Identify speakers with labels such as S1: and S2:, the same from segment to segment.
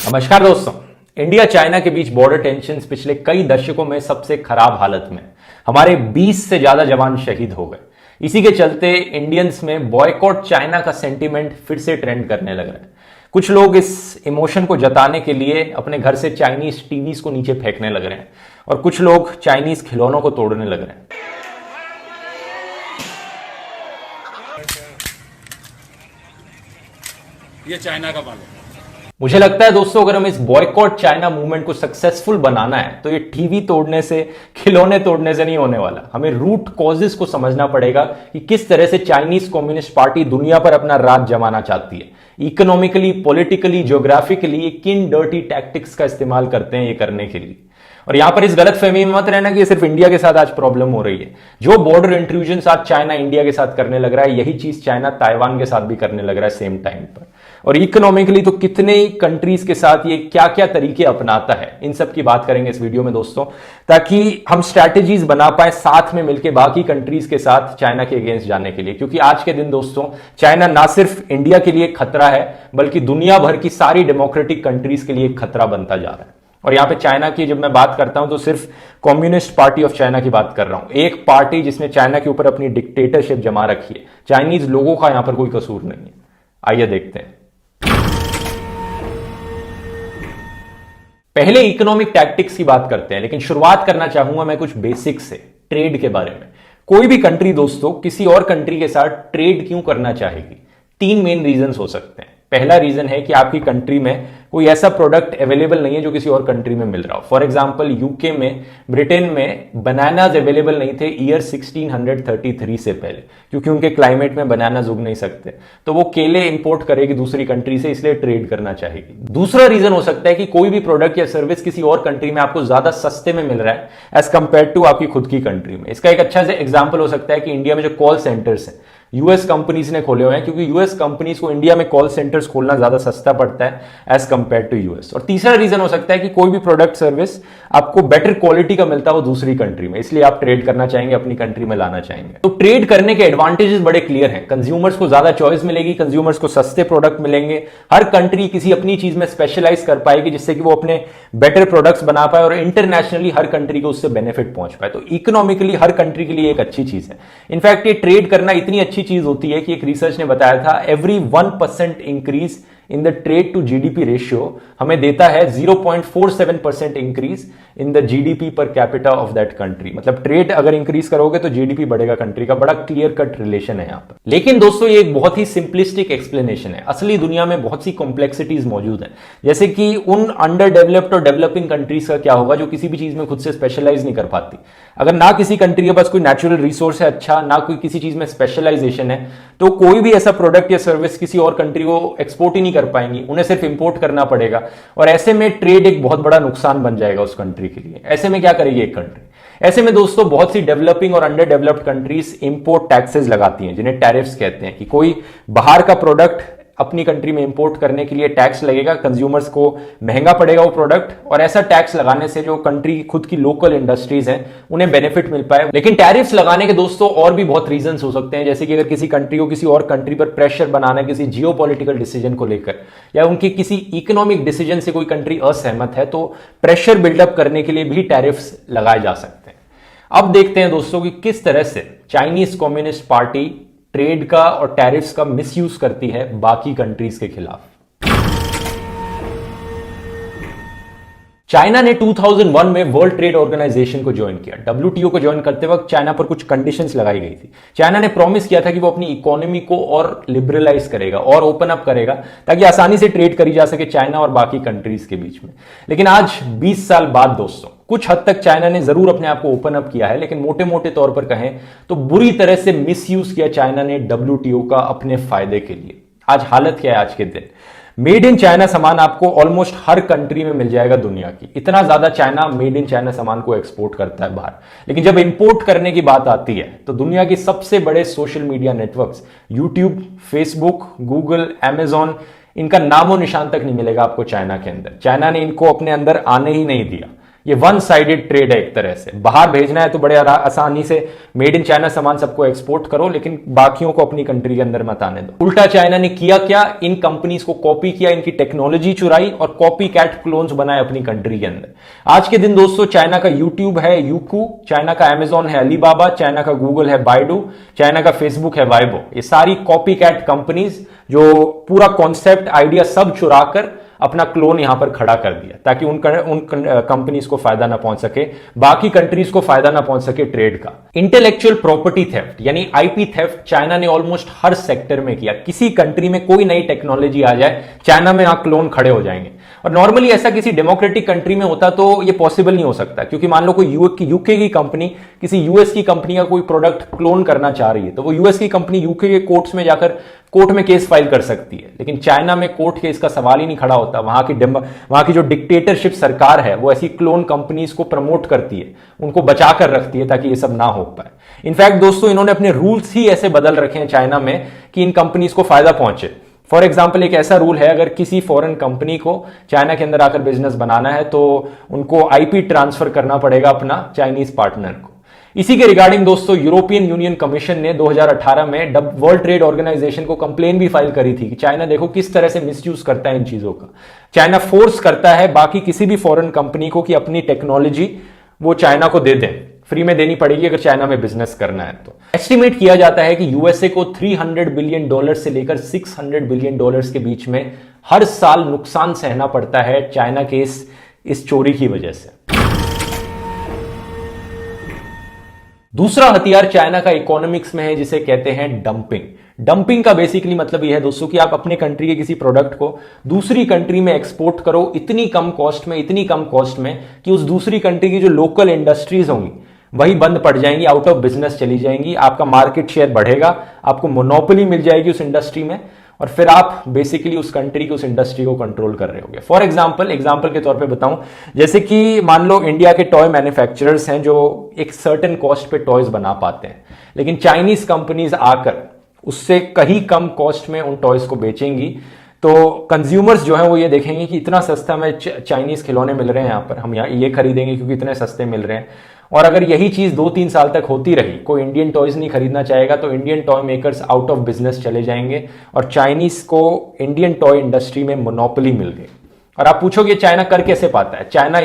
S1: नमस्कार दोस्तों। India China के बीच बॉर्डर टेंशन्स पिछले कई दशकों में सबसे खराब हालत में। हमारे 20 से ज्यादा जवान शहीद हो गए। इसी के चलते इंडियंस में बॉयकॉट चाइना का सेंटीमेंट फिर से ट्रेंड करने लग रहा है। कुछ लोग इस इमोशन को जताने के लिए अपने घर से चाइनीज टीवीज को नीचे फेंकने लग रहे हैं और कुछ लोग चाइनीज खिलौनों को तोड़ने लग रहे हैं।
S2: ये चाइना का माल है।
S1: मुझे लगता है दोस्तों, अगर हम इस बॉयकॉट चाइना मूवमेंट को सक्सेसफुल बनाना है तो ये टीवी तोड़ने से, खिलौने तोड़ने से नहीं होने वाला। हमें रूट कॉजेस को समझना पड़ेगा कि किस तरह से चाइनीज कम्युनिस्ट पार्टी दुनिया पर अपना राज जमाना चाहती है। इकोनॉमिकली, पॉलिटिकली, ज्योग्राफिकली किन डर्टी टैक्टिक्स का इस्तेमाल करते हैं ये करने के लिए। और यहां पर इस गलत फहमी में मत रहना कि ये सिर्फ इंडिया के साथ आज प्रॉब्लम हो रही है। जो बॉर्डर इंट्रूजन आज चाइना इंडिया के साथ करने लग रहा है, यही चीज चाइना ताइवान के साथ भी करने लग रहा है सेम टाइम पर। और इकोनॉमिकली तो कितने ही कंट्रीज के साथ ये क्या क्या तरीके अपनाता है, इन सब की बात करेंगे इस वीडियो में दोस्तों, ताकि हम स्ट्रैटेजीज बना पाए साथ में मिलकर बाकी कंट्रीज के साथ चाइना के अगेंस्ट जाने के लिए। क्योंकि आज के दिन दोस्तों चाइना ना सिर्फ इंडिया के लिए खतरा है, बल्कि दुनिया भर की सारी डेमोक्रेटिक कंट्रीज के लिए खतरा बनता जा रहा है। और यहां पे चाइना की जब मैं बात करता हूं तो सिर्फ कम्युनिस्ट पार्टी ऑफ चाइना की बात कर रहा हूं। एक पार्टी जिसने चाइना के ऊपर अपनी डिक्टेटरशिप जमा रखी है। चाइनीज लोगों का यहां पर कोई कसूर नहीं है। आइए देखते हैं। पहले इकोनॉमिक टैक्टिक्स की बात करते हैं, लेकिन शुरुआत करना चाहूंगा मैं कुछ बेसिक से, ट्रेड के बारे में। कोई भी कंट्री दोस्तों किसी और कंट्री के साथ ट्रेड क्यों करना चाहेगी? 3 मेन रीजंस हो सकते हैं। पहला रीजन है कि आपकी कंट्री में कोई ऐसा प्रोडक्ट अवेलेबल नहीं है जो किसी और कंट्री में मिल रहा हो। फॉर एग्जांपल यूके में, ब्रिटेन में बनानाज अवेलेबल नहीं थे ईयर 1633 से पहले, क्योंकि उनके क्लाइमेट में बनानाज उग नहीं सकते। तो वो केले इंपोर्ट करेगी दूसरी कंट्री से, इसलिए ट्रेड करना चाहेगी। दूसरा रीजन हो सकता है कि कोई भी प्रोडक्ट या सर्विस किसी और कंट्री में आपको ज्यादा सस्ते में मिल रहा है एज कंपेयर टू आपकी खुद की कंट्री में। इसका एक अच्छा से एग्जाम्पल हो सकता है कि इंडिया में जो कॉल सेंटर्स हैं यूएस कंपनीज ने खोले हुए हैं, क्योंकि यूएस कंपनीज को इंडिया में कॉल सेंटर्स खोलना ज्यादा सस्ता पड़ता है एज कंपेयर टू यूएस। और तीसरा रीजन हो सकता है कि कोई भी प्रोडक्ट सर्विस आपको बेटर क्वालिटी का मिलता हो दूसरी कंट्री में, इसलिए आप ट्रेड करना चाहेंगे, अपनी कंट्री में लाना चाहेंगे। तो ट्रेड करने के एडवांटेजेस बड़े क्लियर हैं। कंज्यूमर्स को ज्यादा चॉइस मिलेगी, कंज्यूमर्स को सस्ते प्रोडक्ट मिलेंगे, हर कंट्री किसी अपनी चीज में स्पेशलाइज कर पाएगी जिससे कि वो अपने बेटर प्रोडक्ट्स बना पाए और इंटरनेशनली हर कंट्री को उससे बेनिफिट पहुंच पाए। तो इकोनॉमिकली हर कंट्री के लिए एक अच्छी चीज है। इनफैक्ट ये ट्रेड करना इतनी अच्छी चीज होती है कि रिसर्च ने बताया था every 1% increase in the trade to GDP ratio हमें देता है 0.47% increase in the GDP per capita of that country. मतलब ट्रेड अगर इंक्रीज करोगे तो जीडीपी बढ़ेगा कंट्री का। बड़ा क्लियर कट रिलेशन है यहां पर। लेकिन दोस्तों ये एक बहुत ही सिंपलिस्टिक एक्सप्लेनेशन है। असली दुनिया में बहुत सी कॉम्प्लेक्सिटीज मौजूद हैं, जैसे कि उन अंडर डेवलप्ड और डेवलपिंग कंट्रीज का क्या होगा जो किसी भी चीज में खुद से स्पेशलाइज नहीं कर पाती। अगर ना किसी कंट्री के पास कोई नेचुरल रिसोर्स है अच्छा, ना कोई किसी चीज में स्पेशलाइजेशन है, तो कोई भी ऐसा प्रोडक्ट या सर्विस किसी और कंट्री को एक्सपोर्ट ही नहीं कर पाएंगी, उन्हें सिर्फ इंपोर्ट करना पड़ेगा। और ऐसे में ट्रेड एक बहुत बड़ा नुकसान बन जाएगा उस कंट्री के लिए। ऐसे में क्या करेगी एक कंट्री? ऐसे में दोस्तों बहुत सी डेवलपिंग और under developed countries import taxes लगाती हैं, जिन्हें टैरिफ्स कहते हैं। कि कोई बाहर का प्रोडक्ट अपनी कंट्री में इंपोर्ट करने के लिए टैक्स लगेगा, कंज्यूमर्स को महंगा पड़ेगा वो प्रोडक्ट, और ऐसा टैक्स लगाने से जो कंट्री की खुद की लोकल इंडस्ट्रीज हैं उन्हें बेनिफिट मिल पाए। लेकिन टैरिफ्स लगाने के दोस्तों और भी बहुत रीजंस हो सकते हैं, जैसे कि अगर किसी कंट्री को किसी और कंट्री पर प्रेशर बनाना है किसी जियोपॉलिटिकल डिसीजन को लेकर, या उनकी किसी इकोनॉमिक डिसीजन से कोई कंट्री असहमत है, तो प्रेशर बिल्डअप करने के लिए भी टैरिफ्स लगाए जा सकते हैं। अब देखते हैं दोस्तों कि किस तरह से चाइनीज कम्युनिस्ट पार्टी ट्रेड का और टैरिफ्स का मिसयूज करती है बाकी कंट्रीज के खिलाफ। चाइना ने 2001 में वर्ल्ड ट्रेड ऑर्गेनाइजेशन को ज्वाइन किया। डब्ल्यूटीओ को ज्वाइन करते वक्त चाइना पर कुछ कंडीशंस लगाई गई थी। चाइना ने प्रॉमिस किया था कि वो अपनी इकोनॉमी को और लिबरलाइज करेगा और ओपन अप करेगा, ताकि आसानी से ट्रेड करी जा सके चाइना और बाकी कंट्रीज के बीच में। लेकिन आज 20 साल बाद दोस्तों कुछ हद तक चाइना ने जरूर अपने आप को ओपन अप किया है, लेकिन मोटे मोटे तौर पर कहें तो बुरी तरह से मिसयूज किया चाइना ने डब्ल्यूटीओ का अपने फायदे के लिए। आज हालत क्या है आज के दिन? मेड इन चाइना सामान आपको ऑलमोस्ट हर कंट्री में मिल जाएगा दुनिया की। इतना ज्यादा चाइना मेड इन चाइना सामान को एक्सपोर्ट करता है बाहर। लेकिन जब इंपोर्ट करने की बात आती है तो दुनिया की सबसे बड़े social media networks YouTube, Facebook, Google, Amazon, इनका नामो निशान तक नहीं मिलेगा आपको चाइना के अंदर। चाइना ने इनको अपने अंदर आने ही नहीं दिया। ये वन साइडेड ट्रेड है एक तरह से। बाहर भेजना है तो बड़े आसानी से मेड इन चाइना सामान सबको एक्सपोर्ट करो, लेकिन बाकियों को अपनी कंट्री के अंदर मत आने दो। उल्टा चाइना ने किया क्या, इन कंपनीज को कॉपी किया, इनकी टेक्नोलॉजी चुराई और कॉपी कैट क्लोन्स बनाए अपनी कंट्री के अंदर। आज के दिन दोस्तों चाइना का यूट्यूब है यूकू, चाइना का अमेजॉन है अलीबाबा, चाइना का गूगल है बाइडू, चाइना का फेसबुक है वाइबो। ये सारी कॉपी कैट कंपनीज जो पूरा कॉन्सेप्ट आइडिया सब चुराकर अपना क्लोन यहां पर खड़ा कर दिया ताकि उन कंपनीज को फायदा ना पहुंच सके, बाकी कंट्रीज को फायदा ना पहुंच सके ट्रेड का। इंटेलेक्चुअल प्रॉपर्टी थेफ्ट यानी आईपी थेफ्ट चाइना ने ऑलमोस्ट हर सेक्टर में किया। किसी कंट्री में कोई नई टेक्नोलॉजी आ जाए, चाइना में यहां क्लोन खड़े हो जाएंगे। और नॉर्मली ऐसा किसी डेमोक्रेटिक कंट्री में होता तो ये पॉसिबल नहीं हो सकता, क्योंकि मान लो कोई यूके की कंपनी किसी यूएस की कंपनी का कोई प्रोडक्ट क्लोन करना चाह रही है, तो वो यूएस की कंपनी यूके के कोर्ट्स में जाकर कोर्ट में केस फाइल कर सकती है। लेकिन चाइना में कोर्ट केस का सवाल ही नहीं खड़ा होता। वहां की जो डिक्टेटरशिप सरकार है वो ऐसी क्लोन कंपनीज को प्रमोट करती है, उनको बचा कर रखती है ताकि ये सब ना हो पाए। इनफैक्ट दोस्तों इन्होंने अपने रूल्स ही ऐसे बदल रखे हैं चाइना में कि इन कंपनीज को फायदा पहुंचे। फॉर एग्जाम्पल एक ऐसा रूल है, अगर किसी फॉरेन कंपनी को चाइना के अंदर आकर बिजनेस बनाना है तो उनको आईपी ट्रांसफर करना पड़ेगा अपना चाइनीज पार्टनर को। इसी के रिगार्डिंग दोस्तों यूरोपियन यूनियन कमीशन ने 2018 में वर्ल्ड ट्रेड ऑर्गेनाइजेशन को कंप्लेन भी फाइल करी थी कि चाइना देखो किस तरह से मिसयूज करता है इन चीजों का। चाइना फोर्स करता है बाकी किसी भी फॉरेन कंपनी को कि अपनी टेक्नोलॉजी वो चाइना को दे दें, फ्री में देनी पड़ेगी अगर चाइना में बिजनेस करना है तो। एस्टिमेट किया जाता है कि यूएसए को $300 बिलियन से लेकर $600 बिलियन के बीच में हर साल नुकसान सहना पड़ता है चाइना के इस चोरी की वजह से। दूसरा हथियार चाइना का इकोनॉमिक्स में है जिसे कहते हैं डंपिंग। डंपिंग का बेसिकली मतलब यह है दोस्तों कि आप अपने कंट्री के किसी प्रोडक्ट को दूसरी कंट्री में एक्सपोर्ट करो इतनी कम कॉस्ट में कि उस दूसरी कंट्री की जो लोकल इंडस्ट्रीज होंगी वही बंद पड़ जाएंगी, आउट ऑफ बिजनेस चली जाएंगी, आपका मार्केट शेयर बढ़ेगा, आपको मोनोपोली मिल जाएगी उस इंडस्ट्री में और फिर आप बेसिकली उस कंट्री की उस इंडस्ट्री को कंट्रोल कर रहे होगे। फॉर एग्जाम्पल के तौर पे बताऊं, जैसे कि मान लो इंडिया के टॉय मैन्युफैक्चरर्स हैं जो एक सर्टेन कॉस्ट पे टॉयज बना पाते हैं, लेकिन चाइनीज कंपनीज आकर उससे कहीं कम कॉस्ट में उन टॉयज को बेचेंगी, तो कंज्यूमर्स जो है वो ये देखेंगे कि इतना सस्ता में चाइनीज खिलौने मिल रहे हैं, यहाँ पर हम यहाँ ये खरीदेंगे क्योंकि इतने सस्ते मिल रहे हैं। और अगर यही चीज 2-3 साल तक होती रही, कोई इंडियन टॉयज नहीं खरीदना चाहेगा तो Indian toy makers out of business चले जाएंगे और चाइनीज को इंडियन टॉय इंडस्ट्री में मोनोपोली मिल गई। और आप पूछोगे चाइना कर कैसे पाता है, चाइना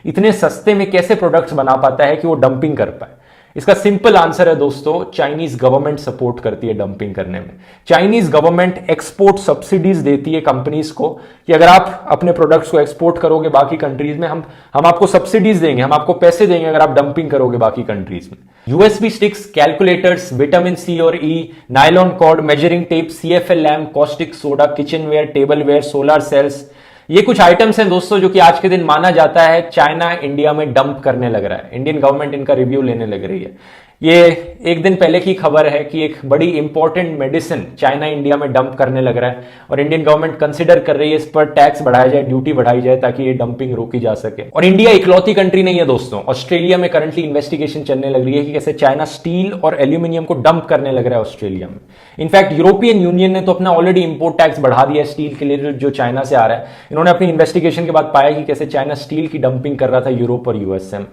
S1: इतने सस्ते में कैसे प्रोडक्ट्स बना पाता है कि वो डंपिंग कर पाए? इसका सिंपल आंसर है दोस्तों, चाइनीज गवर्नमेंट सपोर्ट करती है डंपिंग करने में। चाइनीज गवर्नमेंट एक्सपोर्ट सब्सिडीज देती है कंपनीज को कि अगर आप अपने प्रोडक्ट्स को एक्सपोर्ट करोगे बाकी कंट्रीज में, हम आपको सब्सिडीज देंगे, हम आपको पैसे देंगे अगर आप डंपिंग करोगे बाकी कंट्रीज में। USB sticks, calculators, vitamin C और E, nylon cord, measuring tape, CFL lamp, caustic soda, kitchenware, tableware, solar cells, ये कुछ आइटम्स हैं दोस्तों जो कि आज के दिन माना जाता है चाइना इंडिया में डंप करने लग रहा है। इंडियन गवर्नमेंट इनका रिव्यू लेने लग रही है। ये एक दिन पहले की खबर है कि एक बड़ी इंपॉर्टेंट मेडिसिन चाइना इंडिया में डंप करने लग रहा है और इंडियन गवर्नमेंट कंसिडर कर रही है इस पर टैक्स बढ़ाया जाए, ड्यूटी बढ़ाई जाए ताकि ये डंपिंग रोकी जा सके। और इंडिया इकलौती कंट्री नहीं है दोस्तों, ऑस्ट्रेलिया में करंटली इन्वेस्टिगेशन चलने लग रही है कि कैसे चाइना स्टील और एल्यूमिनियम को डंप करने लग रहा है ऑस्ट्रेलिया में। इनफैक्ट यूरोपियन यूनियन ने तो अपना ऑलरेडी इंपोर्ट टैक्स बढ़ा दिया स्टील के लिए जो चाइना से आ रहा है। इन्होंने अपनी इन्वेस्टिगेशन के बाद पाया कि कैसे चाइना स्टील की डंपिंग कर रहा था यूरोप और यूएसए में।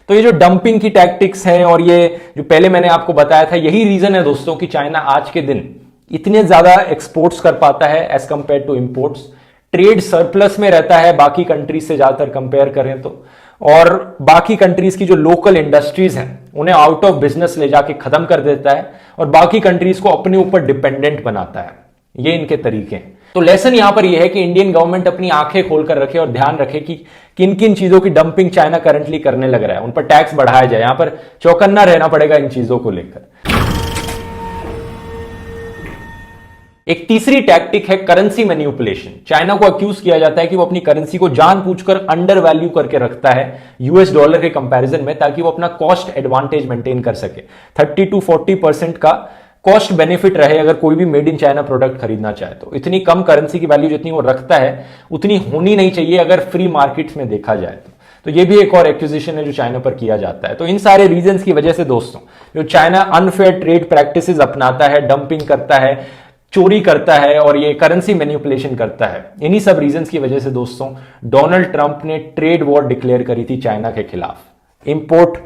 S1: तो ये जो डंपिंग की टैक्टिक्स हैं और ये जो पहले मैंने आपको बताया था, यही रीजन है दोस्तों कि चाइना आज के दिन इतने ज्यादा एक्सपोर्ट्स कर पाता है as compare to imports. Trade surplus में रहता है बाकी कंट्रीज से ज्यादातर कंपेयर करें तो, और बाकी कंट्रीज की जो लोकल इंडस्ट्रीज हैं उन्हें आउट ऑफ बिजनेस ले जाके खत्म कर देता है और बाकी कंट्रीज को अपने ऊपर डिपेंडेंट बनाता है। ये इनके तरीके हैं। तो लेसन यहां पर यह है कि इंडियन गवर्नमेंट अपनी आंखें खोलकर रखे और ध्यान रखे कि किन किन चीजों की डंपिंग चाइना करंटली करने लग रहा है, उन पर टैक्स बढ़ाया जाए। यहां पर चौकन्ना रहना पड़ेगा इन चीजों को लेकर। एक तीसरी टैक्टिक है करेंसी मैनिपुलेशन। चाइना को अक्यूज किया जाता है कि वो अपनी करेंसी को जानबूझकर अंडर वैल्यू करके रखता है यूएस डॉलर के कंपैरिजन में, ताकि वो अपना कॉस्ट एडवांटेज मेंटेन कर सके। 30 to 40% का कॉस्ट बेनिफिट रहे अगर कोई भी मेड इन चाइना प्रोडक्ट खरीदना चाहे तो। इतनी कम करेंसी की वैल्यू जितनी वो रखता है उतनी होनी नहीं चाहिए अगर फ्री मार्केट्स में देखा जाए तो ये भी एक और एक्विजिशन है जो चाइना पर किया जाता है। तो इन सारे रीजंस की वजह से दोस्तों जो चाइना अनफेयर ट्रेड प्रैक्टिसेस अपनाता है, डंपिंग करता है, चोरी करता है और ये करेंसी मैनिपुलेशन करता है। इन्हीं सब रीजंस की वजह से दोस्तों डोनाल्ड ट्रंप ने ट्रेड वॉर डिक्लेयर करी थी चाइना के खिलाफ। इंपोर्ट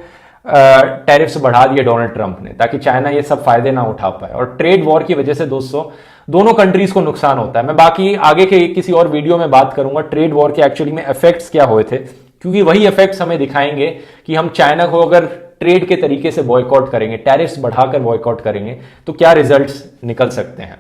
S1: टैरिफ्स बढ़ा दिए डोनाल्ड ट्रंप ने ताकि चाइना ये सब फायदे ना उठा पाए, और ट्रेड वॉर की वजह से दोस्तों दोनों कंट्रीज को नुकसान होता है। मैं बाकी आगे के किसी और वीडियो में बात करूंगा ट्रेड वॉर के एक्चुअली में इफेक्ट्स क्या हुए थे, क्योंकि वही इफेक्ट्स हमें दिखाएंगे कि हम चाइना को अगर ट्रेड के तरीके से बॉयकॉट करेंगे, टैरिफ्स बढ़ाकर बॉयकॉट करेंगे, तो क्या रिजल्ट्स निकल सकते हैं।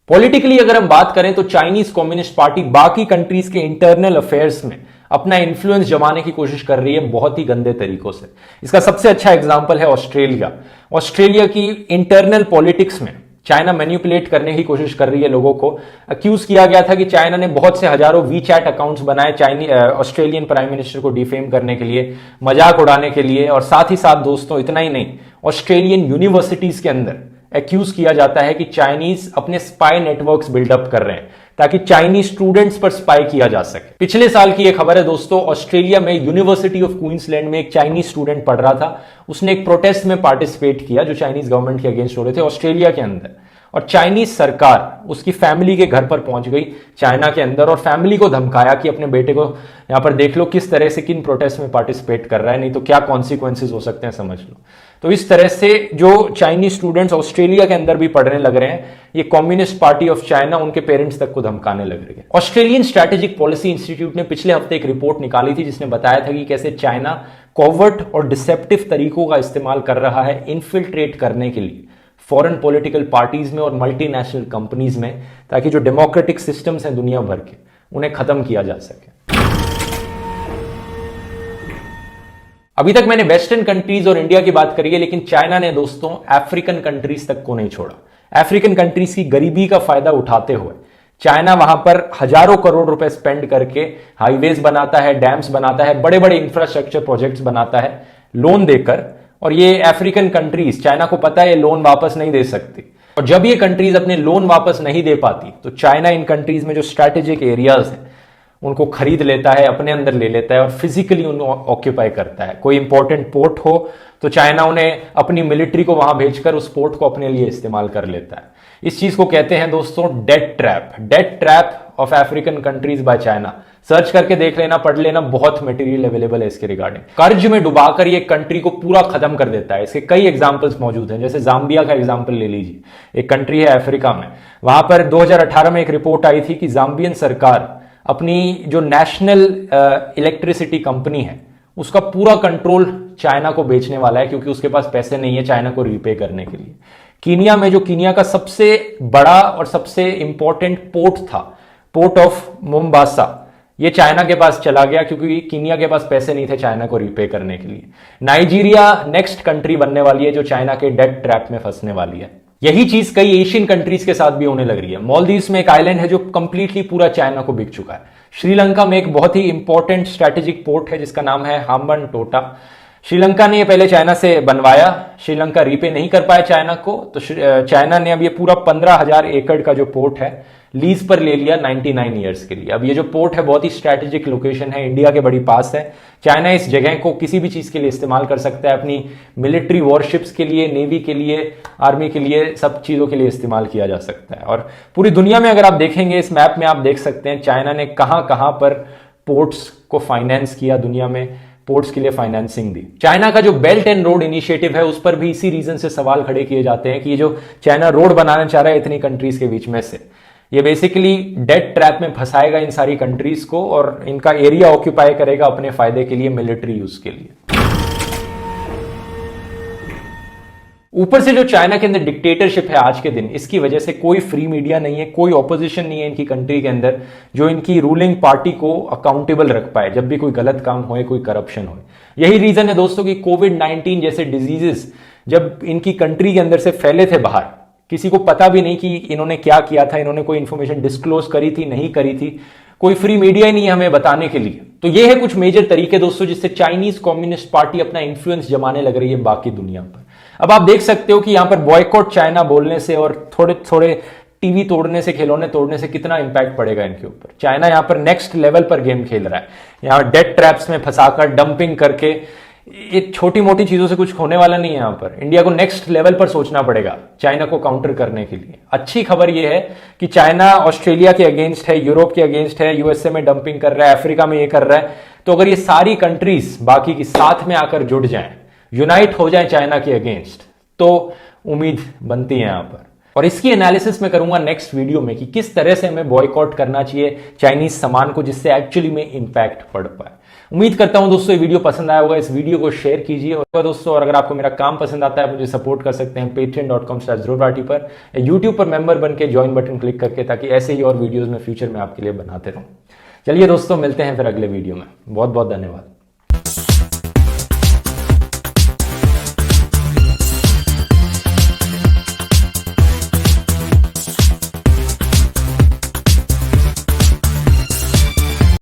S1: पॉलिटिकली अगर हम बात करें तो चाइनीज कम्युनिस्ट पार्टी बाकी कंट्रीज के इंटरनल अफेयर्स में अपना इन्फ्लुएंस जमाने की कोशिश कर रही है बहुत ही गंदे तरीकों से। इसका सबसे अच्छा एग्जांपल है ऑस्ट्रेलिया। ऑस्ट्रेलिया की इंटरनल पॉलिटिक्स में चाइना मैनिपुलेट करने की कोशिश कर रही है लोगों को। अक्यूज किया गया था कि चाइना ने बहुत से हजारों वीचैट अकाउंट्स बनाए ऑस्ट्रेलियन प्राइम मिनिस्टर को डिफेम करने के लिए, मजाक उड़ाने के लिए, और साथ ही साथ दोस्तों इतना ही नहीं, ऑस्ट्रेलियन यूनिवर्सिटीज के अंदर एक्यूज किया जाता है कि चाइनीज अपने स्पाई नेटवर्क्स बिल्डअप कर रहे हैं ताकि चाइनीज स्टूडेंट्स पर स्पाई किया जा सके। पिछले साल की एक खबर है दोस्तों, ऑस्ट्रेलिया में यूनिवर्सिटी ऑफ क्वींसलैंड में एक चाइनीज स्टूडेंट पढ़ रहा था। उसने एक प्रोटेस्ट में पार्टिसिपेट किया जो चाइनीज गवर्नमेंट के अगेंस्ट हो रहे थे ऑस्ट्रेलिया के अंदर, और चाइनीज सरकार उसकी फैमिली के घर पर पहुंच गई चाइना के अंदर और फैमिली को धमकाया कि अपने बेटे को यहां पर देख लो किस तरह से किन प्रोटेस्ट में पार्टिसिपेट कर रहा है, नहीं तो क्या कॉन्सिक्वेंसेज हो सकते हैं समझ लो। तो इस तरह से जो चाइनीज स्टूडेंट्स ऑस्ट्रेलिया के अंदर भी पढ़ने लग रहे हैं, ये कम्युनिस्ट पार्टी ऑफ चाइना उनके पेरेंट्स तक को धमकाने लग रही है। ऑस्ट्रेलियन स्ट्रेटेजिक पॉलिसी इंस्टीट्यूट ने पिछले हफ्ते एक रिपोर्ट निकाली थी जिसने बताया था कि कैसे चाइना कॉवर्ट और डिसेप्टिव तरीकों का इस्तेमाल कर रहा है इन्फिल्ट्रेट करने के लिए फॉरेन पॉलिटिकल पार्टीज में और मल्टीनेशनल कंपनीज में, ताकि जो डेमोक्रेटिक सिस्टम्स हैं दुनिया भर के उन्हें खत्म किया जा सके। अभी तक मैंने वेस्टर्न कंट्रीज और इंडिया की बात करी है, लेकिन चाइना ने दोस्तों अफ्रीकन कंट्रीज तक को नहीं छोड़ा। अफ्रीकन कंट्रीज की गरीबी का फायदा उठाते हुए चाइना वहां पर हजारों करोड़ रुपए स्पेंड करके हाईवेज बनाता है, डैम्स बनाता है, बड़े बड़े इंफ्रास्ट्रक्चर प्रोजेक्ट्स बनाता है लोन देकर, और ये अफ्रीकन कंट्रीज चाइना को पता है ये लोन वापस नहीं दे सकती, और जब ये कंट्रीज अपने लोन वापस नहीं दे पाती तो चाइना इन कंट्रीज में जो स्ट्रैटेजिक एरियाज हैं उनको खरीद लेता है, अपने अंदर ले लेता है और फिजिकली उनको ऑक्यूपाई करता है। कोई इंपॉर्टेंट पोर्ट हो तो चाइना उन्हें अपनी मिलिट्री को वहां भेजकर उस पोर्ट को अपने लिए इस्तेमाल कर लेता है। इस चीज को कहते हैं दोस्तों debt trap, debt trap of African countries by China. Search करके देख लेना, पढ़ लेना, बहुत मटेरियल अवेलेबल है इसके रिगार्डिंग। कर्ज में डुबाकर ये कंट्री को पूरा खत्म कर देता है। इसके कई एग्जांपल्स मौजूद हैं, जैसे जाम्बिया का एग्जांपल ले लीजिए, एक कंट्री है अफ्रीका में। वहां पर 2018 में एक रिपोर्ट आई थी कि जाम्बियन सरकार अपनी जो नेशनल इलेक्ट्रिसिटी कंपनी है उसका पूरा कंट्रोल चाइना को बेचने वाला है, क्योंकि उसके पास पैसे नहीं है चाइना को रीपे करने के लिए। कीनिया में जो कीनिया का सबसे बड़ा और सबसे इंपॉर्टेंट पोर्ट था, पोर्ट ऑफ मोम्बासा, ये चाइना के पास चला गया क्योंकि कीनिया के पास पैसे नहीं थे चाइना को रीपे करने के लिए। नाइजीरिया नेक्स्ट कंट्री बनने वाली है जो चाइना के डेट ट्रैप में फंसने वाली है। यही चीज कई एशियन कंट्रीज के साथ भी होने लग रही है। मालदीव्स में एक आइलैंड है जो कंप्लीटली पूरा चाइना को बिक चुका है। श्रीलंका में एक बहुत ही इंपॉर्टेंट स्ट्रैटेजिक पोर्ट है जिसका नाम है हम्बनटोटा। श्रीलंका ने ये पहले चाइना से बनवाया, श्रीलंका रीपे नहीं कर पाया चाइना को, तो चाइना ने अब ये पूरा 15,000 एकड़ का जो पोर्ट है लीज पर ले लिया 99 ईयर्स के लिए। अब ये जो पोर्ट है बहुत ही स्ट्रैटेजिक लोकेशन है, इंडिया के बड़ी पास है। चाइना इस जगह को किसी भी चीज के लिए इस्तेमाल कर सकता है, अपनी मिलिट्री वॉरशिप्स के लिए, नेवी के लिए, आर्मी के लिए, सब चीजों के लिए इस्तेमाल किया जा सकता है। और पूरी दुनिया में अगर आप देखेंगे इस मैप में आप देख सकते हैं चाइना ने कहां कहां पर पोर्ट्स को फाइनेंस किया, दुनिया में पोर्ट्स के लिए फाइनेंसिंग दी। चाइना का जो बेल्ट एंड रोड इनिशिएटिव है उस पर भी इसी रीजन से सवाल खड़े किए जाते हैं कि ये जो चाइना रोड बनाना चाह रहा है इतनी कंट्रीज के बीच में से, ये बेसिकली डेट ट्रैप में फंसाएगा इन सारी कंट्रीज को और इनका एरिया ऑक्यूपाई करेगा अपने फायदे के लिए, मिलिट्री यूज के लिए। ऊपर से जो चाइना के अंदर डिक्टेटरशिप है आज के दिन, इसकी वजह से कोई फ्री मीडिया नहीं है, कोई ऑपोजिशन नहीं है इनकी कंट्री के अंदर जो इनकी रूलिंग पार्टी को अकाउंटेबल रख पाए जब भी कोई गलत काम होए, कोई करप्शन होए। यही रीजन है दोस्तों कि कोविड-19 जैसे डिजीजेस जब इनकी कंट्री के अंदर से फैले थे बाहर, किसी को पता भी नहीं कि इन्होंने क्या किया था, इन्होंने कोई इंफॉर्मेशन डिस्क्लोज करी थी, नहीं करी थी, कोई फ्री मीडिया ही नहीं है हमें बताने के लिए। तो ये है कुछ मेजर तरीके दोस्तों जिससे चाइनीज कम्युनिस्ट पार्टी अपना इंफ्लुएंस जमाने लग रही है बाकी दुनिया पर। अब आप देख सकते हो कि यहां पर बॉयकॉट चाइना बोलने से और थोड़े थोड़े टीवी तोड़ने से, खिलौने तोड़ने से कितना इंपैक्ट पड़ेगा इनके ऊपर। चाइना यहां पर नेक्स्ट लेवल पर गेम खेल रहा है, यहां डेट ट्रैप्स में फंसाकर, डंपिंग करके ये छोटी मोटी चीजों से कुछ होने वाला नहीं है। यहां पर इंडिया को नेक्स्ट लेवल पर सोचना पड़ेगा चाइना को काउंटर करने के लिए। अच्छी खबर यह है कि चाइना ऑस्ट्रेलिया के अगेंस्ट है, यूरोप के अगेंस्ट है, यूएसए में डंपिंग कर रहा है, अफ्रीका में ये कर रहा है। तो अगर ये सारी कंट्रीज बाकी की साथ में आकर जुड़ जाएं, यूनाइट हो जाएं चाइना के अगेंस्ट, तो उम्मीद बनती है यहां पर। और इसकी एनालिसिस मैं करूंगा नेक्स्ट वीडियो में कि किस तरह से हमें बॉयकॉट करना चाहिए चाइनीज सामान को, जिससे एक्चुअली में इंपैक्ट पड़ पाए। उम्मीद करता हूं दोस्तों ये वीडियो पसंद आया होगा। इस वीडियो को शेयर कीजिए और दोस्तों, और अगर आपको मेरा काम पसंद आता है, मुझे सपोर्ट कर सकते हैं patreon.com/ध्रुव पर, या यूट्यूब पर मेंबर बन के ज्वाइन बटन क्लिक करके, ताकि ऐसे ही और वीडियोज में फ्यूचर में आपके लिए बनाते रहूं। चलिए दोस्तों, मिलते हैं फिर अगले वीडियो में। बहुत बहुत धन्यवाद।